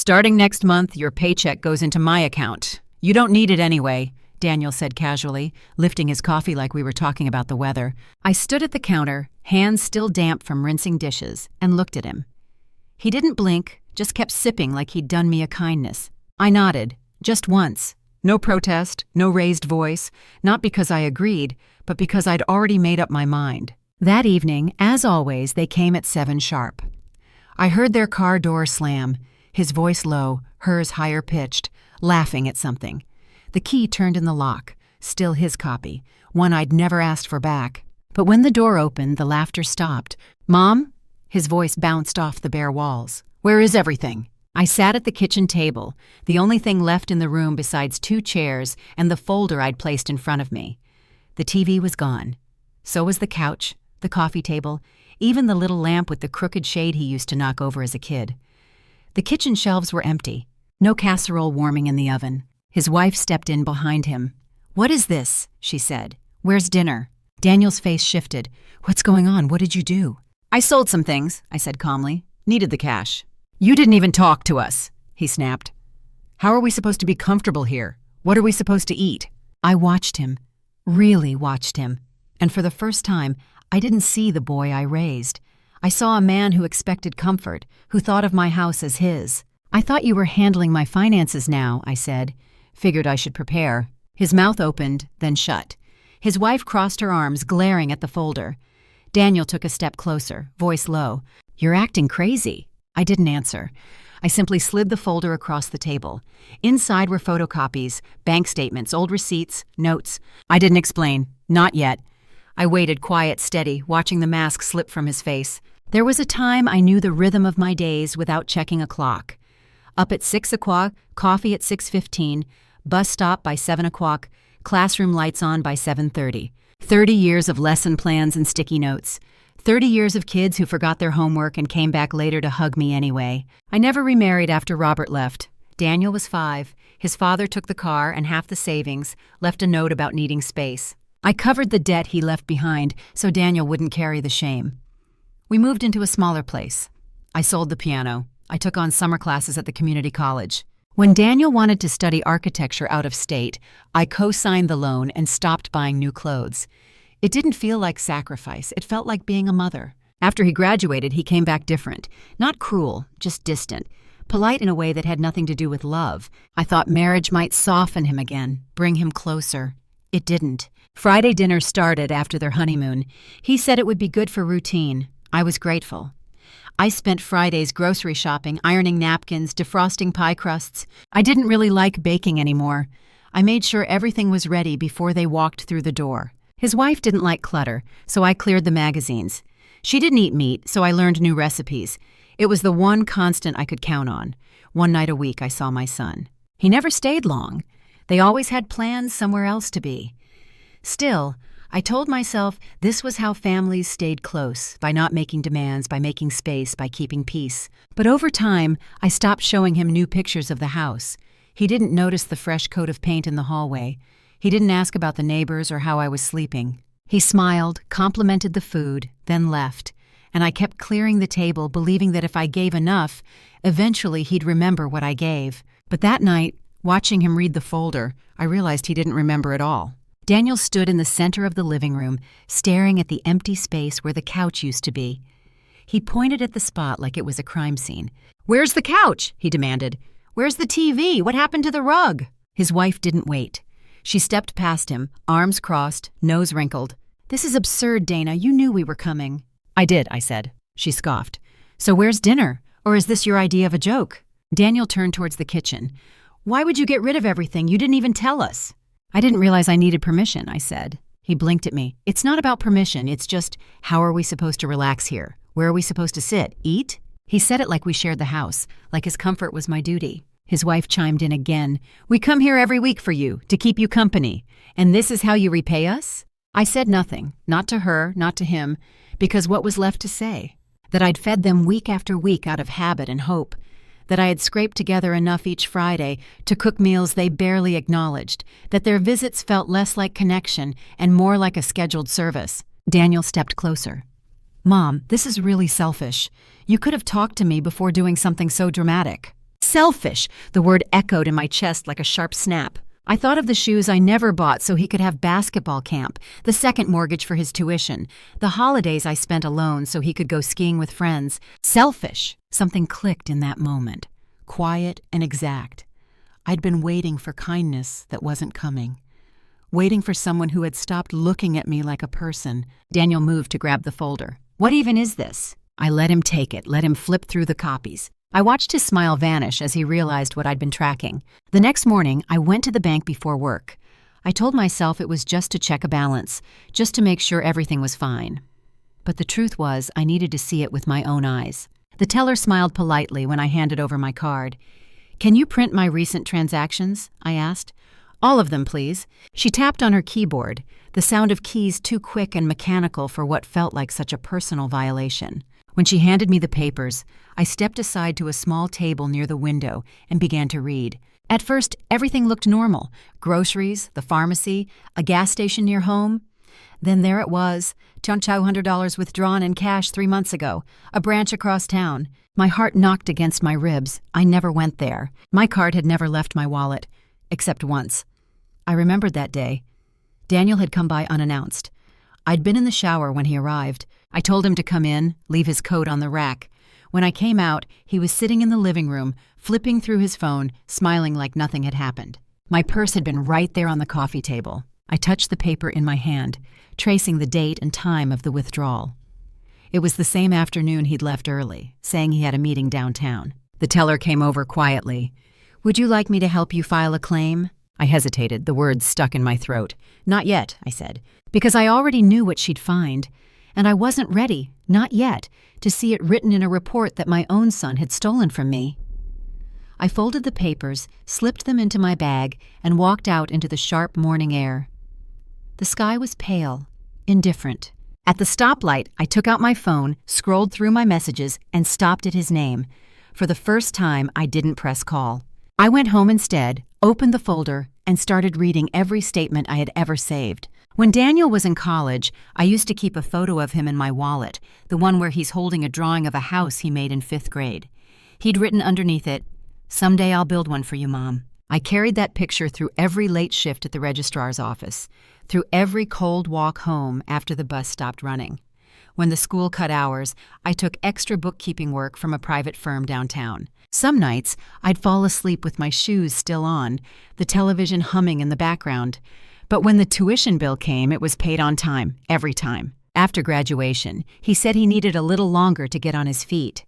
Starting next month, your paycheck goes into my account. You don't need it anyway, Daniel said casually, lifting his coffee like we were talking about the weather. I stood at the counter, hands still damp from rinsing dishes, and looked at him. He didn't blink, just kept sipping like he'd done me a kindness. I nodded, just once. No protest, no raised voice, not because I agreed, but because I'd already made up my mind. That evening, as always, they came at 7 sharp. I heard their car door slam, his voice low, hers higher pitched, laughing at something. The key turned in the lock, still his copy, one I'd never asked for back. But when the door opened, the laughter stopped. "Mom?" His voice bounced off the bare walls. "Where is everything?" I sat at the kitchen table, the only thing left in the room besides 2 chairs and the folder I'd placed in front of me. The TV was gone. So was the couch, the coffee table, even the little lamp with the crooked shade he used to knock over as a kid. The kitchen shelves were empty, no casserole warming in the oven. His wife stepped in behind him. "What is this?" she said. "Where's dinner?" Daniel's face shifted. "What's going on? What did you do?" "I sold some things," I said calmly. "Needed the cash." "You didn't even talk to us," he snapped. "How are we supposed to be comfortable here? What are we supposed to eat?" I watched him, really watched him, and for the first time, I didn't see the boy I raised. I saw a man who expected comfort, who thought of my house as his. "I thought you were handling my finances now," I said. Figured I should prepare. His mouth opened, then shut. His wife crossed her arms, glaring at the folder. Daniel took a step closer, voice low. "You're acting crazy." I didn't answer. I simply slid the folder across the table. Inside were photocopies, bank statements, old receipts, notes. I didn't explain. Not yet. I waited quiet, steady, watching the mask slip from his face. There was a time I knew the rhythm of my days without checking a clock. Up at 6 o'clock, coffee at 6:15, bus stop by 7 o'clock, classroom lights on by 7:30. 30 years of lesson plans and sticky notes. 30 years of kids who forgot their homework and came back later to hug me anyway. I never remarried after Robert left. Daniel was 5. His father took the car and half the savings, left a note about needing space. I covered the debt he left behind so Daniel wouldn't carry the shame. We moved into a smaller place. I sold the piano. I took on summer classes at the community college. When Daniel wanted to study architecture out of state, I co-signed the loan and stopped buying new clothes. It didn't feel like sacrifice. It felt like being a mother. After he graduated, he came back different. Not cruel, just distant. Polite in a way that had nothing to do with love. I thought marriage might soften him again, bring him closer. It didn't. Friday dinner started after their honeymoon. He said it would be good for routine. I was grateful. I spent Fridays grocery shopping, ironing napkins, defrosting pie crusts. I didn't really like baking anymore. I made sure everything was ready before they walked through the door. His wife didn't like clutter, so I cleared the magazines. She didn't eat meat, so I learned new recipes. It was the one constant I could count on. One night a week I saw my son. He never stayed long. They always had plans somewhere else to be. Still, I told myself this was how families stayed close, by not making demands, by making space, by keeping peace. But over time, I stopped showing him new pictures of the house. He didn't notice the fresh coat of paint in the hallway. He didn't ask about the neighbors or how I was sleeping. He smiled, complimented the food, then left. And I kept clearing the table, believing that if I gave enough, eventually he'd remember what I gave. But that night, watching him read the folder, I realized he didn't remember at all. Daniel stood in the center of the living room, staring at the empty space where the couch used to be. He pointed at the spot like it was a crime scene. "Where's the couch?" he demanded. "Where's the TV? What happened to the rug?" His wife didn't wait. She stepped past him, arms crossed, nose wrinkled. "This is absurd, Dana. You knew we were coming." "I did," I said. She scoffed. "So where's dinner? Or is this your idea of a joke?" Daniel turned towards the kitchen. "Why would you get rid of everything? You didn't even tell us." "I didn't realize I needed permission," I said. He blinked at me. "It's not about permission. It's just, how are we supposed to relax here? Where are we supposed to sit? Eat?" He said it like we shared the house, like his comfort was my duty. His wife chimed in again. "We come here every week for you, to keep you company. And this is how you repay us?" I said nothing, not to her, not to him, because what was left to say? That I'd fed them week after week out of habit and hope. That I had scraped together enough each Friday to cook meals they barely acknowledged, that their visits felt less like connection and more like a scheduled service. Daniel stepped closer. "Mom, this is really selfish. You could have talked to me before doing something so dramatic." Selfish! The word echoed in my chest like a sharp snap. I thought of the shoes I never bought so he could have basketball camp, the second mortgage for his tuition, the holidays I spent alone so he could go skiing with friends. Selfish! Something clicked in that moment. Quiet and exact. I'd been waiting for kindness that wasn't coming. Waiting for someone who had stopped looking at me like a person. Daniel moved to grab the folder. What even is this? I let him take it, let him flip through the copies. I watched his smile vanish as he realized what I'd been tracking. The next morning, I went to the bank before work. I told myself it was just to check a balance, just to make sure everything was fine. But the truth was, I needed to see it with my own eyes. The teller smiled politely when I handed over my card. "Can you print my recent transactions?" I asked. "All of them, please." She tapped on her keyboard, the sound of keys too quick and mechanical for what felt like such a personal violation. When she handed me the papers, I stepped aside to a small table near the window and began to read. At first, everything looked normal. Groceries, the pharmacy, a gas station near home. Then there it was, $200 withdrawn in cash 3 months ago, a branch across town. My heart knocked against my ribs. I never went there. My card had never left my wallet, except once. I remembered that day. Daniel had come by unannounced. I'd been in the shower when he arrived. I told him to come in, leave his coat on the rack. When I came out, he was sitting in the living room, flipping through his phone, smiling like nothing had happened. My purse had been right there on the coffee table. I touched the paper in my hand, tracing the date and time of the withdrawal. It was the same afternoon he'd left early, saying he had a meeting downtown. The teller came over quietly. "Would you like me to help you file a claim?" I hesitated, the words stuck in my throat. "Not yet," I said, because I already knew what she'd find. And I wasn't ready, not yet, to see it written in a report that my own son had stolen from me. I folded the papers, slipped them into my bag, and walked out into the sharp morning air. The sky was pale, indifferent. At the stoplight, I took out my phone, scrolled through my messages, and stopped at his name. For the first time, I didn't press call. I went home instead, opened the folder, and started reading every statement I had ever saved. When Daniel was in college, I used to keep a photo of him in my wallet, the one where he's holding a drawing of a house he made in 5th grade. He'd written underneath it, "Someday I'll build one for you, Mom." I carried that picture through every late shift at the registrar's office, through every cold walk home after the bus stopped running. When the school cut hours, I took extra bookkeeping work from a private firm downtown. Some nights, I'd fall asleep with my shoes still on, the television humming in the background. But when the tuition bill came, it was paid on time, every time. After graduation, he said he needed a little longer to get on his feet.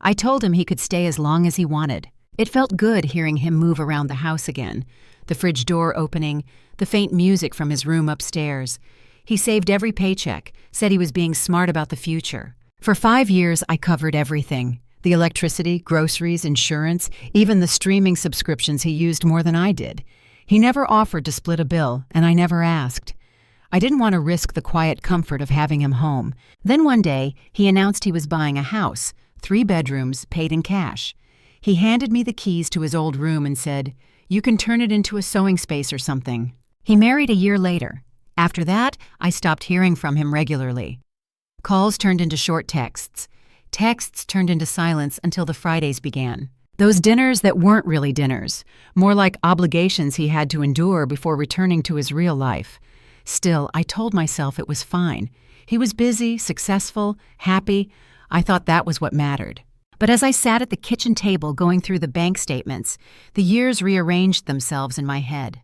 I told him he could stay as long as he wanted. It felt good hearing him move around the house again, the fridge door opening, the faint music from his room upstairs. He saved every paycheck, said he was being smart about the future. For 5 years, I covered everything. The electricity, groceries, insurance, even the streaming subscriptions he used more than I did. He never offered to split a bill, and I never asked. I didn't want to risk the quiet comfort of having him home. Then one day, he announced he was buying a house, 3 bedrooms, paid in cash. He handed me the keys to his old room and said, "You can turn it into a sewing space or something." He married a year later. After that, I stopped hearing from him regularly. Calls turned into short texts. Texts turned into silence until the Fridays began. Those dinners that weren't really dinners, more like obligations he had to endure before returning to his real life. Still, I told myself it was fine. He was busy, successful, happy. I thought that was what mattered. But as I sat at the kitchen table going through the bank statements, the years rearranged themselves in my head.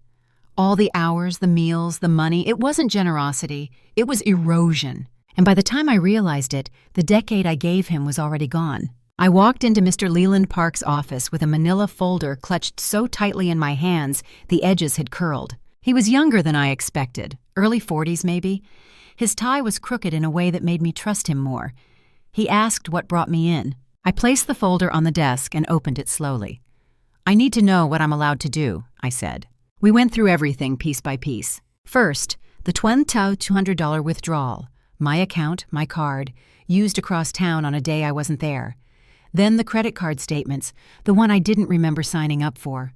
All the hours, the meals, the money, it wasn't generosity, it was erosion. And by the time I realized it, the decade I gave him was already gone. I walked into Mr. Leland Park's office with a manila folder clutched so tightly in my hands the edges had curled. He was younger than I expected, early 40s maybe. His tie was crooked in a way that made me trust him more. He asked what brought me in. I placed the folder on the desk and opened it slowly. "I need to know what I'm allowed to do," I said. We went through everything piece by piece. First, the $200 withdrawal, my account, my card, used across town on a day I wasn't there. Then the credit card statements, the one I didn't remember signing up for.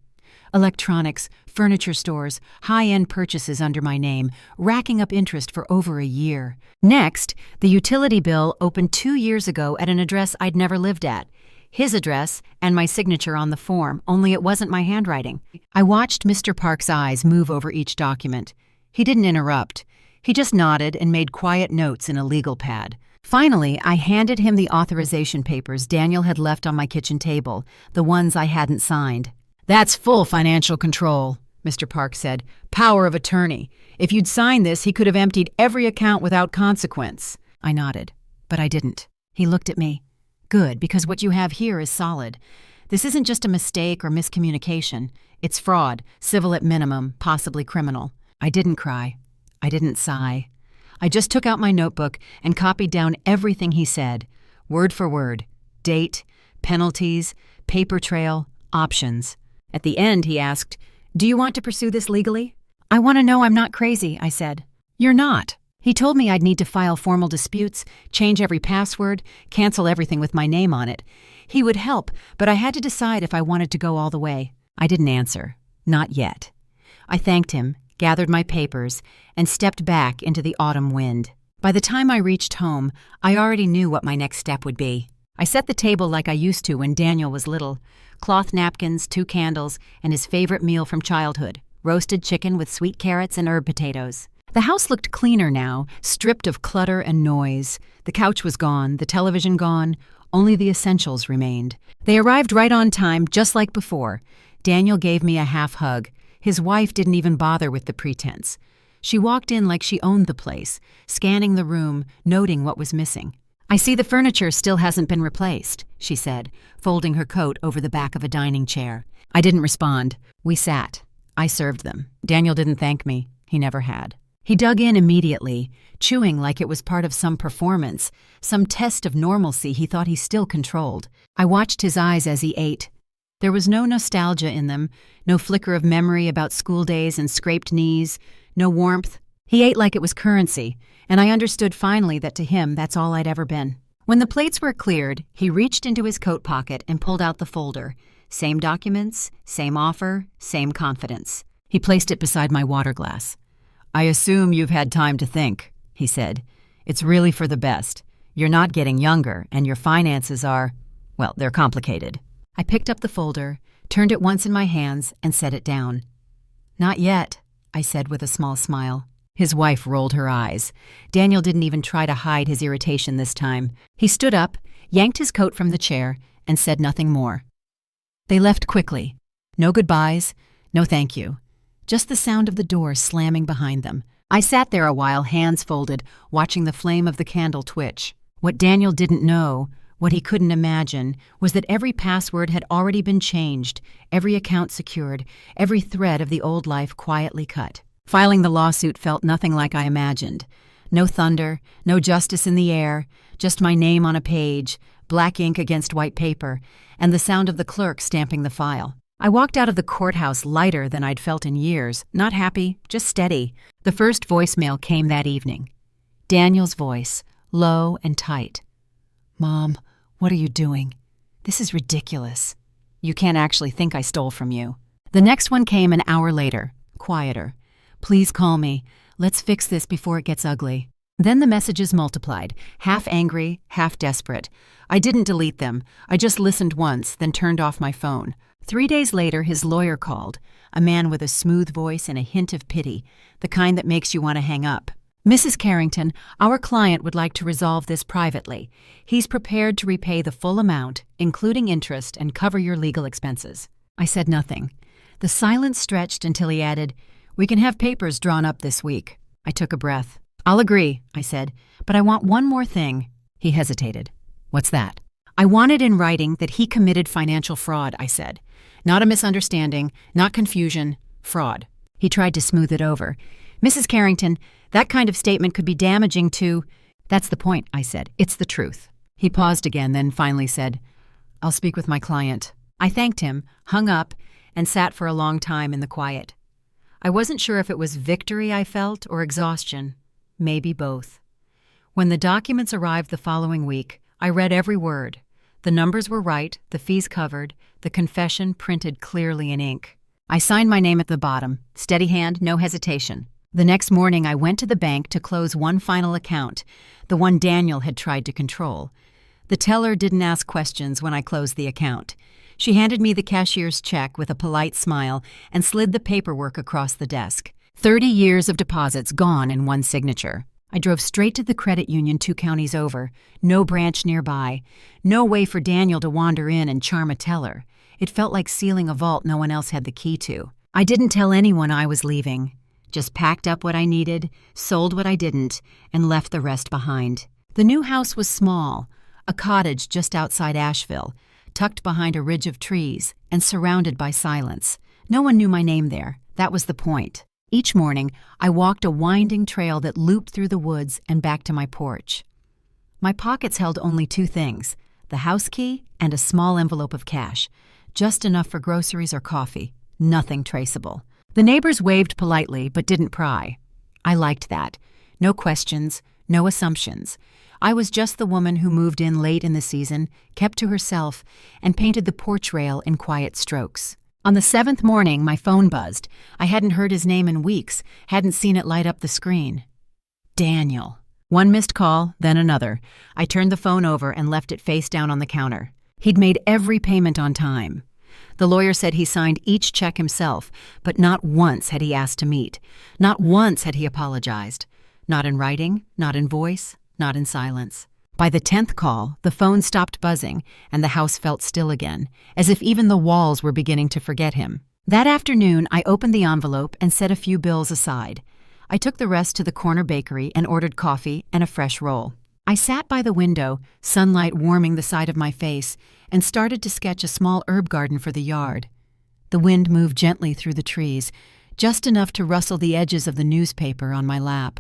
Electronics, furniture stores, high-end purchases under my name, racking up interest for over a year. Next, the utility bill opened 2 years ago at an address I'd never lived at. his address, and my signature on the form, only it wasn't my handwriting. I watched Mr. Park's eyes move over each document. He didn't interrupt. He just nodded and made quiet notes in a legal pad. Finally, I handed him the authorization papers Daniel had left on my kitchen table, the ones I hadn't signed. "That's full financial control," Mr. Park said. "Power of attorney. If you'd signed this, he could have emptied every account without consequence." I nodded, but I didn't. He looked at me. "Good, because what you have here is solid. This isn't just a mistake or miscommunication. It's fraud, civil at minimum, possibly criminal." I didn't cry. I didn't sigh. I just took out my notebook and copied down everything he said, word for word. Date, penalties, paper trail, options. At the end, he asked, "Do you want to pursue this legally?" "I want to know I'm not crazy," I said. "You're not." He told me I'd need to file formal disputes, change every password, cancel everything with my name on it. He would help, but I had to decide if I wanted to go all the way. I didn't answer. Not yet. I thanked him, gathered my papers, and stepped back into the autumn wind. By the time I reached home, I already knew what my next step would be. I set the table like I used to when Daniel was little. Cloth napkins, 2 candles, and his favorite meal from childhood, roasted chicken with sweet carrots and herb potatoes. The house looked cleaner now, stripped of clutter and noise. The couch was gone, the television gone, only the essentials remained. They arrived right on time, just like before. Daniel gave me a half hug. His wife didn't even bother with the pretense. She walked in like she owned the place, scanning the room, noting what was missing. "I see the furniture still hasn't been replaced," she said, folding her coat over the back of a dining chair. I didn't respond. We sat. I served them. Daniel didn't thank me. He never had. He dug in immediately, chewing like it was part of some performance, some test of normalcy he thought he still controlled. I watched his eyes as he ate. There was no nostalgia in them, no flicker of memory about school days and scraped knees, no warmth. He ate like it was currency, and I understood finally that to him that's all I'd ever been. When the plates were cleared, he reached into his coat pocket and pulled out the folder. Same documents, same offer, same confidence. He placed it beside my water glass. "I assume you've had time to think," he said. "It's really for the best. You're not getting younger, and your finances are, well, they're complicated." I picked up the folder, turned it once in my hands, and set it down. "Not yet," I said with a small smile. His wife rolled her eyes. Daniel didn't even try to hide his irritation this time. He stood up, yanked his coat from the chair, and said nothing more. They left quickly. No goodbyes, no thank you. Just the sound of the door slamming behind them. I sat there a while, hands folded, watching the flame of the candle twitch. What Daniel didn't know, what he couldn't imagine, was that every password had already been changed, every account secured, every thread of the old life quietly cut. Filing the lawsuit felt nothing like I imagined. No thunder, no justice in the air, just my name on a page, black ink against white paper, and the sound of the clerk stamping the file. I walked out of the courthouse lighter than I'd felt in years, not happy, just steady. The first voicemail came that evening. Daniel's voice, low and tight. "Mom, what are you doing? This is ridiculous. You can't actually think I stole from you." The next one came an hour later, quieter. "Please call me. Let's fix this before it gets ugly." Then the messages multiplied, half angry, half desperate. I didn't delete them. I just listened once, then turned off my phone. 3 days later, his lawyer called, a man with a smooth voice and a hint of pity, the kind that makes you want to hang up. "Mrs. Carrington, our client would like to resolve this privately. He's prepared to repay the full amount, including interest, and cover your legal expenses." I said nothing. The silence stretched until he added, "We can have papers drawn up this week." I took a breath. "I'll agree," I said, "but I want one more thing." He hesitated. "What's that?" "I want it in writing that he committed financial fraud," I said. "Not a misunderstanding, not confusion, fraud." He tried to smooth it over. "Mrs. Carrington, that kind of statement could be damaging to—" "That's the point," I said. "It's the truth." He paused again, then finally said, "I'll speak with my client." I thanked him, hung up, and sat for a long time in the quiet. I wasn't sure if it was victory I felt or exhaustion. Maybe both. When the documents arrived the following week, I read every word. The numbers were right, the fees covered, the confession printed clearly in ink. I signed my name at the bottom, steady hand, no hesitation. The next morning I went to the bank to close one final account, the one Daniel had tried to control. The teller didn't ask questions when I closed the account. She handed me the cashier's check with a polite smile and slid the paperwork across the desk. 30 years of deposits gone in one signature. I drove straight to the credit union 2 counties over. No branch nearby. No way for Daniel to wander in and charm a teller. It felt like sealing a vault no one else had the key to. I didn't tell anyone I was leaving. Just packed up what I needed, sold what I didn't, and left the rest behind. The new house was small, a cottage just outside Asheville, tucked behind a ridge of trees and surrounded by silence. No one knew my name there. That was the point. Each morning, I walked a winding trail that looped through the woods and back to my porch. My pockets held only 2 things, the house key and a small envelope of cash, just enough for groceries or coffee, nothing traceable. The neighbors waved politely but didn't pry. I liked that. No questions, no assumptions. I was just the woman who moved in late in the season, kept to herself, and painted the porch rail in quiet strokes. On the 7th morning, my phone buzzed. I hadn't heard his name in weeks, hadn't seen it light up the screen. Daniel. One missed call, then another. I turned the phone over and left it face down on the counter. He'd made every payment on time. The lawyer said he signed each check himself, but not once had he asked to meet. Not once had he apologized. Not in writing, not in voice, not in silence. By the 10th call, the phone stopped buzzing, and the house felt still again, as if even the walls were beginning to forget him. That afternoon, I opened the envelope and set a few bills aside. I took the rest to the corner bakery and ordered coffee and a fresh roll. I sat by the window, sunlight warming the side of my face, and started to sketch a small herb garden for the yard. The wind moved gently through the trees, just enough to rustle the edges of the newspaper on my lap.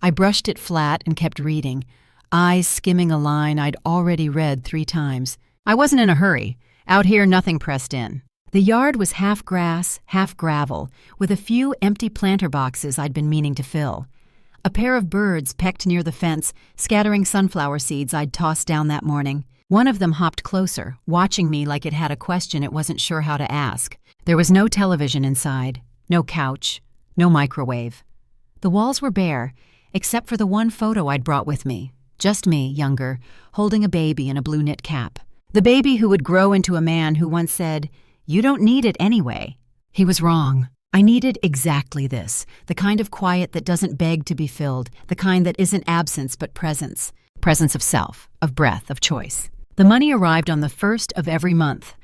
I brushed it flat and kept reading, eyes skimming a line I'd already read 3 times. I wasn't in a hurry. Out here, nothing pressed in. The yard was half grass, half gravel, with a few empty planter boxes I'd been meaning to fill. A pair of birds pecked near the fence, scattering sunflower seeds I'd tossed down that morning. One of them hopped closer, watching me like it had a question it wasn't sure how to ask. There was no television inside, no couch, no microwave. The walls were bare, except for the one photo I'd brought with me. Just me, younger, holding a baby in a blue knit cap. The baby who would grow into a man who once said, "You don't need it anyway." He was wrong. I needed exactly this, the kind of quiet that doesn't beg to be filled, the kind that isn't absence but presence. Presence of self, of breath, of choice. The money arrived on the 1st of every month.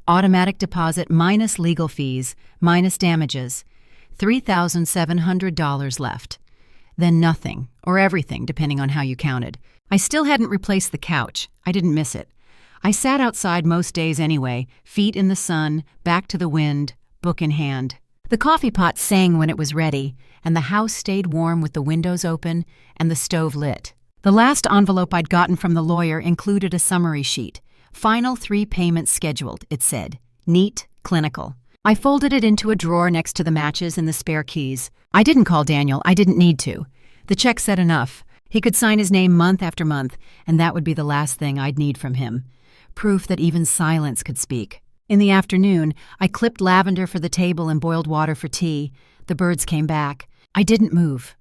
Automatic deposit minus legal fees, minus damages. $3,700 left. Then nothing, or everything, depending on how you counted. I still hadn't replaced the couch. I didn't miss it. I sat outside most days anyway, feet in the sun, back to the wind, book in hand. The coffee pot sang when it was ready, and the house stayed warm with the windows open and the stove lit. The last envelope I'd gotten from the lawyer included a summary sheet. Final 3 payments scheduled, it said. Neat, clinical. I folded it into a drawer next to the matches and the spare keys. I didn't call Daniel. I didn't need to. The check said enough. He could sign his name month after month, and that would be the last thing I'd need from him. Proof that even silence could speak. In the afternoon, I clipped lavender for the table and boiled water for tea. The birds came back. I didn't move.